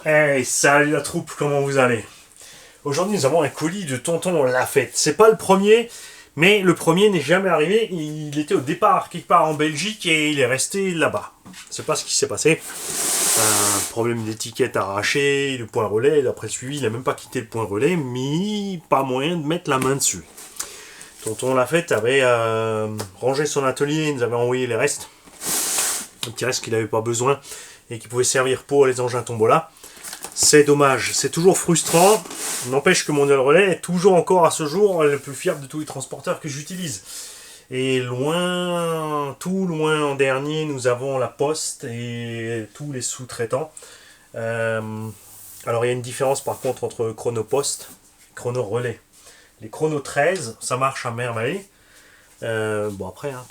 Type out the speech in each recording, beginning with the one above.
Hey, salut la troupe, comment vous allez? Aujourd'hui, nous avons un colis de Tonton Lafette. C'est pas le premier, mais le premier n'est jamais arrivé. Il était au départ quelque part en Belgique et il est resté là-bas. Je sais pas ce qui s'est passé. Un problème d'étiquette arraché, le point relais, d'après le suivi, il a même pas quitté le point relais, mais pas moyen de mettre la main dessus. Tonton Lafette avait rangé son atelier, il nous avait envoyé les restes. Un petit reste qu'il n'avait pas besoin et qui pouvait servir pour les engins tombola. C'est dommage, c'est toujours frustrant. N'empêche que Mondial Relais est toujours encore à ce jour le plus fiable de tous les transporteurs que j'utilise. Et loin, tout loin en dernier, nous avons la Poste et tous les sous-traitants. Alors il y a une différence par contre entre Chronopost et Chrono Relais. Les Chrono 13, ça marche à merveille. Bon après, hein,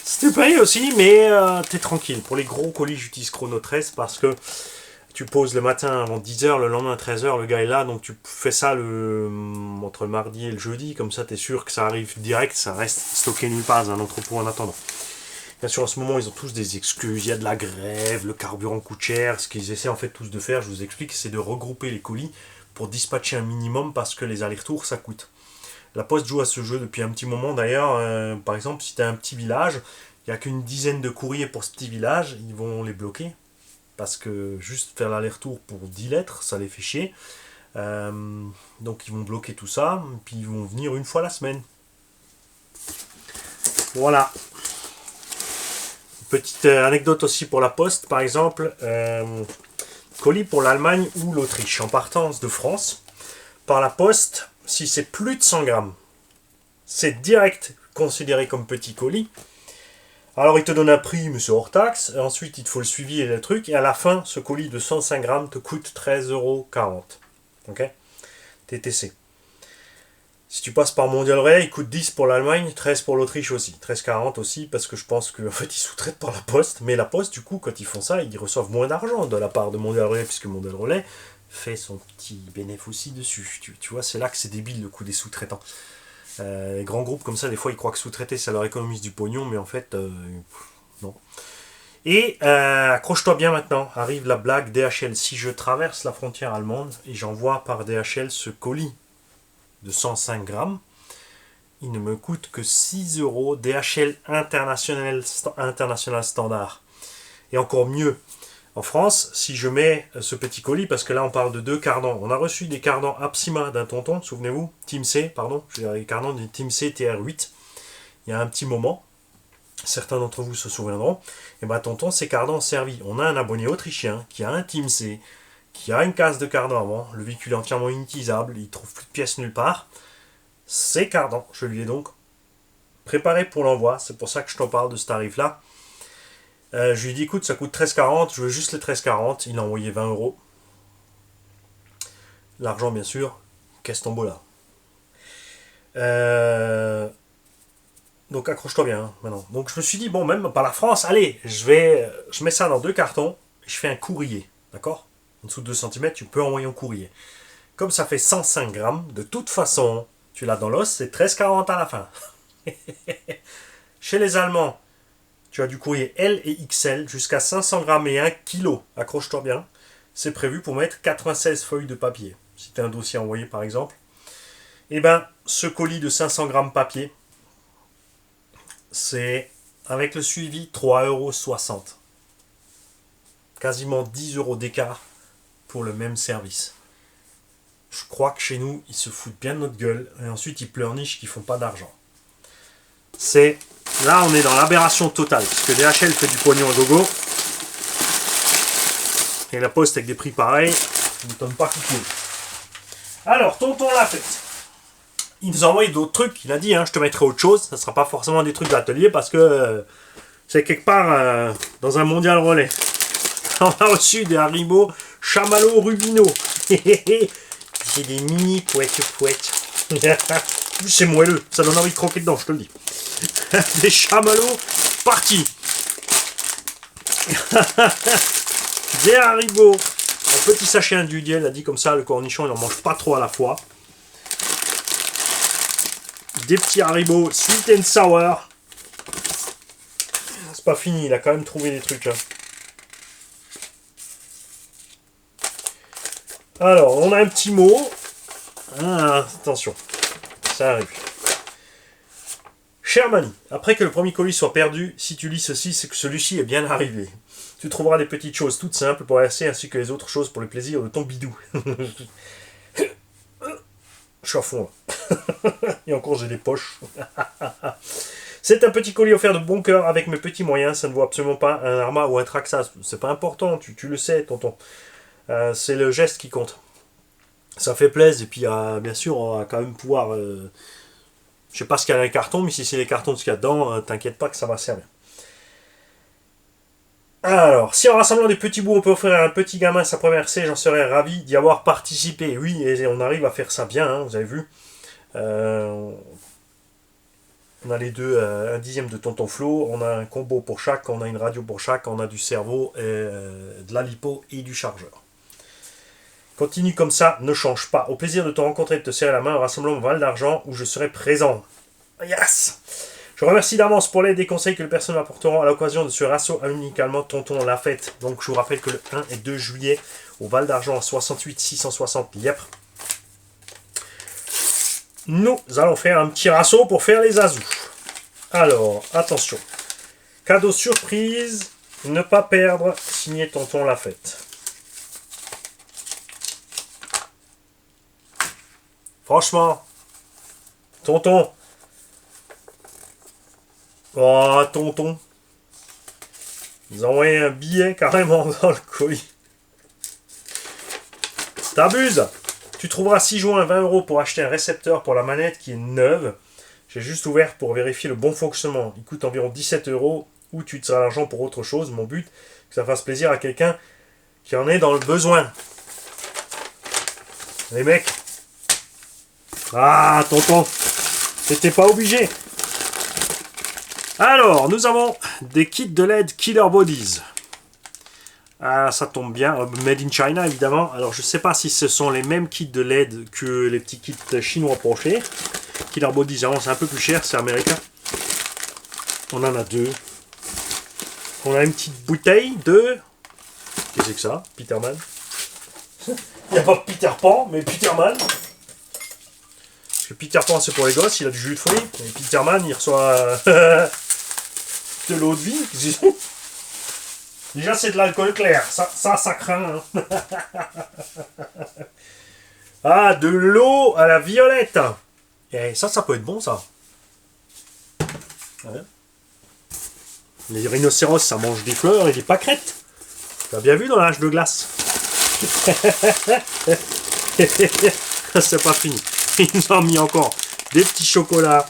c'était payé aussi, mais t'es tranquille. Pour les gros colis, j'utilise Chrono 13 parce que tu poses le matin avant 10h, le lendemain à 13h, le gars est là, donc tu fais ça entre le mardi et le jeudi, comme ça t'es sûr que ça arrive direct, ça reste stocké nulle part dans un entrepôt en attendant. Bien sûr, en ce moment, ils ont tous des excuses, il y a de la grève, le carburant coûte cher, ce qu'ils essaient en fait tous de faire, je vous explique, c'est de regrouper les colis pour dispatcher un minimum parce que les allers-retours, ça coûte. La Poste joue à ce jeu depuis un petit moment d'ailleurs, par exemple, si tu as un petit village, il n'y a qu'une dizaine de courriers pour ce petit village, ils vont les bloquer. Parce que juste faire l'aller-retour pour 10 lettres, ça les fait chier. Donc ils vont bloquer tout ça, puis ils vont venir une fois la semaine. Voilà. Petite anecdote aussi pour la Poste, par exemple, colis pour l'Allemagne ou l'Autriche. En partance de France, par la Poste, si c'est plus de 100 grammes, c'est direct considéré comme petit colis. Alors il te donne un prix, mais c'est hors taxe. Ensuite, il te faut le suivi et le truc. Et à la fin, ce colis de 105 grammes te coûte 13,40 €. Ok? TTC. Si tu passes par Mondial Relais, il coûte 10 pour l'Allemagne, 13 pour l'Autriche aussi. 13,40 aussi, parce que je pense qu'en fait, ils sous-traitent par la Poste. Mais la Poste, du coup, quand ils font ça, ils reçoivent moins d'argent de la part de Mondial Relais, puisque Mondial Relais fait son petit bénéfice aussi dessus. Tu vois, c'est là que c'est débile le coût des sous-traitants. Les grands groupes comme ça, des fois, ils croient que sous-traiter, ça leur économise du pognon, mais en fait, non. Et accroche-toi bien maintenant, arrive la blague DHL. Si je traverse la frontière allemande et j'envoie par DHL ce colis de 105 grammes, il ne me coûte que 6 € DHL international standard. Et encore mieux, en France, si je mets ce petit colis, parce que là on parle de 2 cardans, on a reçu des cardans Apsima d'un tonton, souvenez-vous, Team C, pardon, je veux dire les cardans du Team C TR8, il y a un petit moment, certains d'entre vous se souviendront, et bien tonton, ces cardans ont servi. On a un abonné autrichien qui a un Team C, qui a une case de cardan avant, le véhicule est entièrement inutilisable, il ne trouve plus de pièces nulle part. Ces cardans, je lui ai donc préparé pour l'envoi, c'est pour ça que je t'en parle de ce tarif-là. Je lui ai dit, écoute, ça coûte 13,40, je veux juste les 13,40. Il a envoyé 20 €. L'argent, bien sûr, caisse tombola. Donc accroche-toi bien hein, maintenant. Donc je me suis dit, bon, même par la France, allez, je mets ça dans 2 cartons, et je fais un courrier, d'accord? En dessous de 2 cm, tu peux envoyer un courrier. Comme ça fait 105 grammes, de toute façon, tu l'as dans l'os, c'est 13,40 à la fin. Chez les Allemands, tu as du courrier L et XL jusqu'à 500 grammes et 1 kg. Accroche-toi bien. C'est prévu pour mettre 96 feuilles de papier. Si tu as un dossier envoyé par exemple. Et bien, ce colis de 500 grammes papier, c'est avec le suivi 3,60 €. Quasiment 10 € d'écart pour le même service. Je crois que chez nous, ils se foutent bien de notre gueule. Et ensuite, ils pleurnichent qu'ils font pas d'argent. Là, on est dans l'aberration totale, parce que DHL fait du pognon à gogo. Et la Poste avec des prix pareils, ça ne m'étonne pas qu'il coule. Alors, tonton Lafette, il nous a envoyé d'autres trucs. Il a dit, hein, je te mettrai autre chose. Ça ne sera pas forcément des trucs d'atelier, parce que c'est quelque part dans un Mondial Relais. On a reçu des Haribo Chamallow Rubino. C'est des mini pouettes. C'est moelleux, ça donne envie de croquer dedans, je te le dis. Des chamallows partis. Des Haribo en petit sachet individuel, a dit comme ça, le cornichon il n'en mange pas trop à la fois. Des petits Haribo sweet and sour. C'est pas fini, il a quand même trouvé des trucs. Hein. Alors, on a un petit mot. Ah, attention, ça arrive. Cher Mani, après que le premier colis soit perdu, si tu lis ceci, c'est que celui-ci est bien arrivé. Tu trouveras des petites choses toutes simples pour rester ainsi que les autres choses pour le plaisir de ton bidou. Je suis à fond là. Et encore j'ai des poches. C'est un petit colis offert de bon cœur avec mes petits moyens. Ça ne vaut absolument pas un Arma ou un Traxxas. C'est pas important, tu le sais, tonton. C'est le geste qui compte. Ça fait plaisir. Et puis bien sûr, on va quand même pouvoir... je sais pas ce qu'il y a dans les cartons, mais si c'est les cartons de ce qu'il y a dedans, t'inquiète pas que ça va servir. Alors, si en rassemblant des petits bouts, on peut offrir à un petit gamin sa première essai, j'en serais ravi d'y avoir participé. Oui, et on arrive à faire ça bien, hein, vous avez vu. On a les deux, un dixième de Tonton Flo, on a un combo pour chaque, on a une radio pour chaque, on a du cerveau, de la lipo et du chargeur. Continue comme ça, ne change pas. Au plaisir de te rencontrer et de te serrer la main au rassemblement Val d'Argent où je serai présent. Yes! Je remercie d'avance pour l'aide et conseils que les personnes m'apporteront à l'occasion de ce rasso amicalement Tonton la fête. Donc je vous rappelle que le 1 et 2 juillet, au Val d'Argent à 68 660 Yepres, nous allons faire un petit rasso pour faire les azous. Alors, attention. Cadeau surprise, ne pas perdre, signé Tonton la fête. Franchement, Tonton. Oh, Tonton. Ils ont envoyé un billet carrément dans le colis. T'abuses. Tu trouveras 6 juin 20 € pour acheter un récepteur pour la manette qui est neuve. J'ai juste ouvert pour vérifier le bon fonctionnement. Il coûte environ 17 € ou tu te seras l'argent pour autre chose. Mon but, que ça fasse plaisir à quelqu'un qui en est dans le besoin. Les mecs. Ah, Tonton. T'étais pas obligé. Alors, nous avons des kits de LED Killer Bodies. Ah, ça tombe bien. Made in China, évidemment. Alors, je ne sais pas si ce sont les mêmes kits de LED que les petits kits chinois penchés. Killer Bodies, c'est un peu plus cher, c'est américain. On en a deux. On a une petite bouteille de... Qu'est-ce que c'est que ça? Peterman. Il n'y a pas Peter Pan, mais Peterman. Parce que Peter Pan, c'est pour les gosses, il a du jus de fruits. Et Peterman, il reçoit de l'eau de vie. Déjà, c'est de l'alcool clair. Ça craint. Hein. Ah, de l'eau à la violette. Et ça peut être bon, ça. Ouais. Les rhinocéros, ça mange des fleurs et des pâquerettes. Tu as bien vu dans l'âge de glace. C'est pas fini. Ils nous ont mis encore des petits chocolats.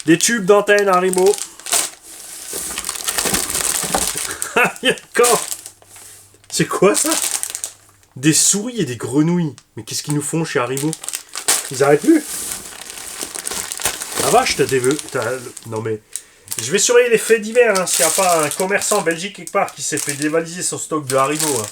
Des tubes d'antenne Haribo. D'accord. C'est quoi ça? Des souris et des grenouilles. Mais qu'est-ce qu'ils nous font chez Haribo? Ils arrêtent plus. La vache, t'as des vœux. Non mais... Je vais surveiller les faits divers, hein, s'il n'y a pas un commerçant en Belgique quelque part qui s'est fait dévaliser son stock de Haribo. Hein.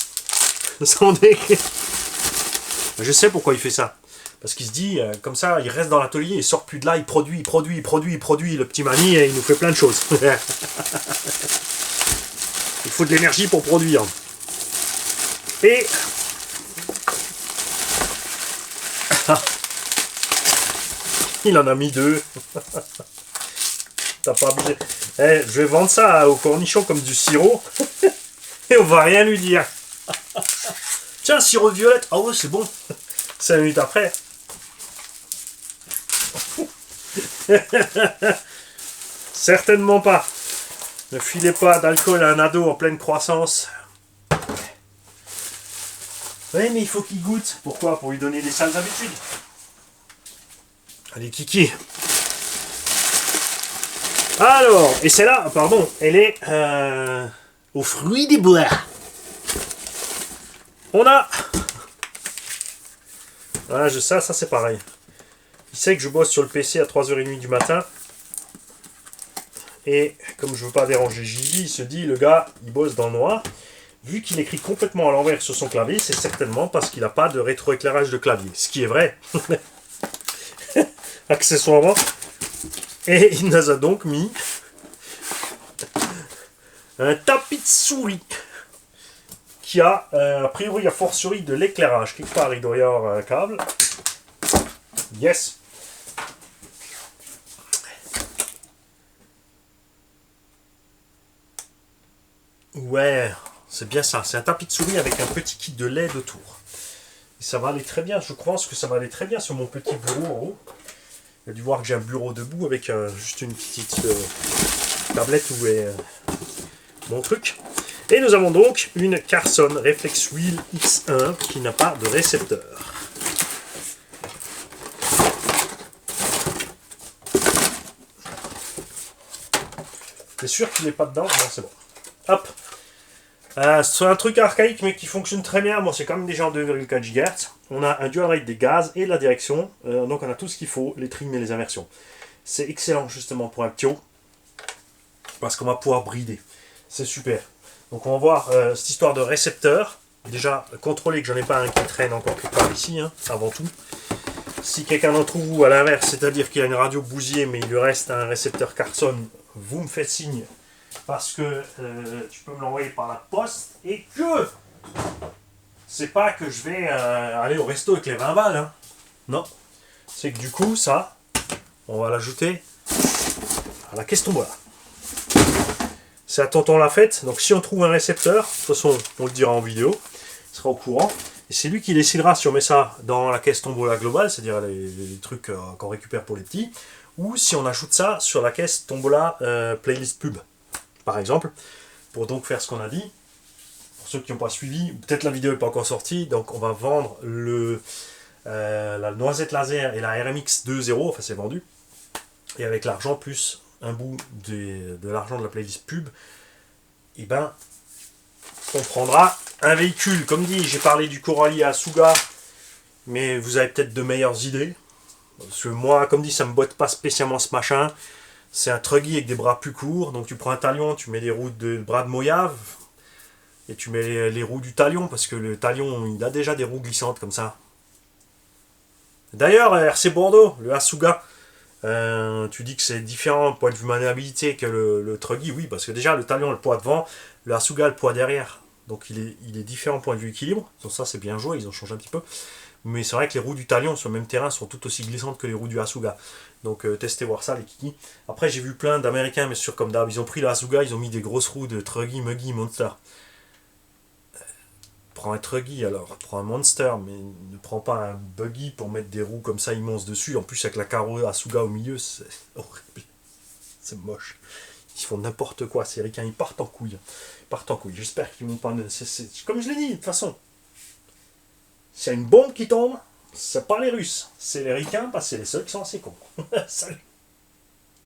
Je sais pourquoi il fait ça. Parce qu'il se dit, comme ça, il reste dans l'atelier, il sort plus de là, il produit le petit Mani et il nous fait plein de choses. Il faut de l'énergie pour produire. Et... il en a mis deux. T'as pas abusé. Eh, je vais vendre ça au cornichon comme du sirop. Et on va rien lui dire. Tiens, sirop de violette. Ah ouais, c'est bon. 5 minutes après. Certainement pas. Ne filez pas d'alcool à un ado en pleine croissance. Oui, mais il faut qu'il goûte. Pourquoi? Pour lui donner des sales habitudes. Allez, Kiki. Alors, et celle-là, pardon, elle est aux fruits des bois. On a... Voilà, ça c'est pareil. Il sait que je bosse sur le PC à 3h30 du matin. Et comme je veux pas déranger Gigi, il se dit, le gars, il bosse dans le noir. Vu qu'il écrit complètement à l'envers sur son clavier, c'est certainement parce qu'il n'a pas de rétroéclairage de clavier. Ce qui est vrai. Accessoirement. Et il nous a donc mis Un tapis de souris qui a, a priori, a fortiori de l'éclairage. Quelque part, il doit y avoir un câble. Yes. Ouais, c'est bien ça. C'est un tapis de souris avec un petit kit de LED autour. Et ça va aller très bien. Je pense que ça va aller très bien sur mon petit bureau en haut. Il a dû voir que j'ai un bureau debout avec juste une petite tablette où est mon truc. Et nous avons donc une Carson Reflex Wheel X1 qui n'a pas de récepteur. T'es sûr qu'il n'est pas dedans? Non, c'est bon. Hop. C'est un truc archaïque mais qui fonctionne très bien. Bon, c'est quand même déjà en 2,4 GHz. On a un dual rate des gaz et de la direction. Donc on a tout ce qu'il faut, les trims et les inversions. C'est excellent justement pour un Ptio. Parce qu'on va pouvoir brider. C'est super. Donc on va voir cette histoire de récepteur. Déjà, contrôler que j'en ai pas un qui traîne encore quelque part ici, hein, avant tout. Si quelqu'un d'entre vous, à l'inverse, c'est-à-dire qu'il a une radio bousillée, mais il lui reste un récepteur Carson, vous me faites signe. Parce que tu peux me l'envoyer par la poste. Et que c'est pas que je vais aller au resto avec les 20 balles. Hein. Non. C'est que du coup, ça, on va l'ajouter à la caisse tombola. C'est à tonton la fête. Donc si on trouve un récepteur, de toute façon, on le dira en vidéo, il sera au courant. Et c'est lui qui décidera si on met ça dans la caisse tombola globale, c'est-à-dire les trucs qu'on récupère pour les petits, ou si on ajoute ça sur la caisse tombola playlist pub, par exemple, pour donc faire ce qu'on a dit. Pour ceux qui n'ont pas suivi, peut-être la vidéo n'est pas encore sortie, donc on va vendre la noisette laser et la RMX 2.0, enfin c'est vendu, et avec l'argent plus un bout de l'argent de la playlist pub, et ben on prendra un véhicule. Comme dit, j'ai parlé du Corolla Asuga, mais vous avez peut-être de meilleures idées. Parce que moi, comme dit, ça me botte pas spécialement ce machin. C'est un truggy avec des bras plus courts. Donc tu prends un talion, tu mets les roues de bras de Mojave, et tu mets les roues du talion, parce que le talion, il a déjà des roues glissantes comme ça. D'ailleurs, RC Bordeaux, le Asuga, tu dis que c'est différent point de vue maniabilité que le truggy, oui, parce que déjà le talion a le poids devant, le Asuga le poids derrière, donc il est différent point de vue équilibre. Donc ça c'est bien joué, ils ont changé un petit peu, mais c'est vrai que les roues du talion sur le même terrain sont tout aussi glissantes que les roues du Asuga, donc testez voir ça les kikis. Après j'ai vu plein d'américains, mais sûr comme d'hab, ils ont pris le Asuga, ils ont mis des grosses roues de truggy, muggy, monster. Prends un truggy alors, prends un monster, mais ne prends pas un buggy pour mettre des roues comme ça immenses dessus. En plus avec la carreau Asuga au milieu, c'est horrible. C'est moche. Ils font n'importe quoi, ces ricains, ils partent en couille. Ils partent en couille. J'espère qu'ils vont pas... Comme je l'ai dit, de toute façon. S'il y a une bombe qui tombe, c'est pas les Russes. C'est les ricains, parce que c'est les seuls qui sont assez cons. Salut.